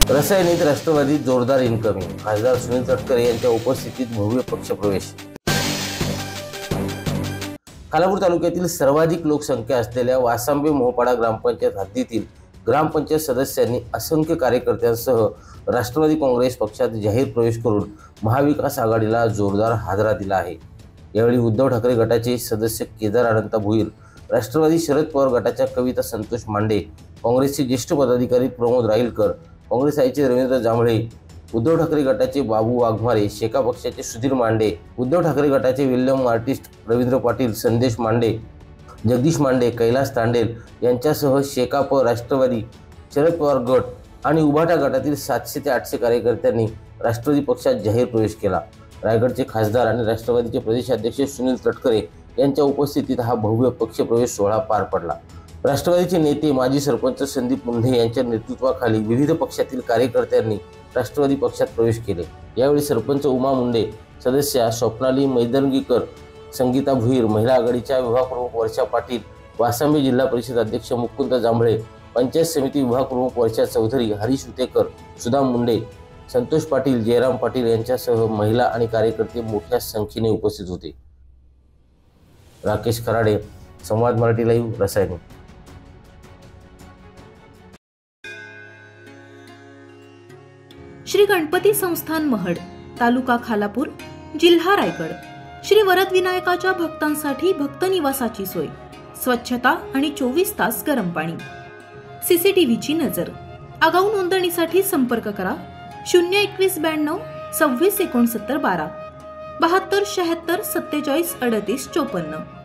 रसायनीत राष्ट्रवादी जोरदार इनकमिंग, खासदार सुनील तटकरे यांच्या उपस्थितीत भव्य पक्षप्रवेश। खालापूर तालुक्यातील सर्वाधिक लोकसंख्या असलेल्या वासांबे मोहपाडा ग्रामपंचायत हद्दीतील ग्रामपंचायत सदस्यांनी असंख्य कार्यकर्त्यांसह राष्ट्रवादी काँग्रेस पक्षात जाहीर प्रवेश करून महाविकास आघाडीला जोरदार हादरा दिला आहे। यावेळी उद्धव ठाकरे गटाचे सदस्य केदार अनंत भोईर, राष्ट्रवादी शरद पवार गटाच्या कविता संतोष मांडे, काँग्रेसचे ज्येष्ठ पदाधिकारी प्रमोद राईलकर, काँग्रेस आईचे रवींद्र जांभळे, उद्धव ठाकरे गटाचे बाबू वाघमारे, शेका पक्षाचे सुधीर मांडे, उद्धव ठाकरे गटाचे विल्यम आर्टिस्ट रवींद्र पाटील, संदेश मांडे, जगदीश मांडे, कैलास तांडेल यांच्यासह शेकाप, राष्ट्रवादी शरद पवार गट आणि उभाटा गटातील 700 ते 800 कार्यकर्त्यांनी राष्ट्रवादी पक्षात जाहीर प्रवेश केला। रायगडचे खासदार आणि राष्ट्रवादीचे प्रदेशाध्यक्ष सुनील तटकरे यांच्या उपस्थितीत हा भव्य पक्षप्रवेश सोहळा पार पडला। राष्ट्रवादीचे नेते माजी सरपंच संदीप मुंढे यांच्या नेतृत्वाखाली विविध पक्षातील कार्यकर्त्यांनी राष्ट्रवादी पक्षात प्रवेश केले। यावेळी सरपंच उमा मुंडे, सदस्या स्वप्नाली मैदनगीकर, संगीता भुईर, महिला आघाडीच्या विभाग प्रमुख वर्षा पाटील, वासांबे जिल्हा परिषद अध्यक्ष मुकुंद जांभळे, पंचायत समिती विभाग प्रमुख वर्षा चौधरी, हरीश उतेकर, सुदाम मुंडे, संतोष पाटील, जयराम पाटील यांच्यासह महिला आणि कार्यकर्ते मोठ्या संख्येने उपस्थित होते। राकेश खराडे, संवाद मराठी लाईव्ह, रसायनी। श्री गणपती संस्थान महड, तालुका खालापूर, जिल्हा रायगड। श्री वरद विनायकाच्या भक्तांसाठी भक्त निवासाची सोय, स्वच्छता आणि 24 तास गरम पाणी, सीसीटीव्हीची नजर। आगाऊ नोंदणीसाठी संपर्क करा 02192 26 69 12 72 76 47 38 54।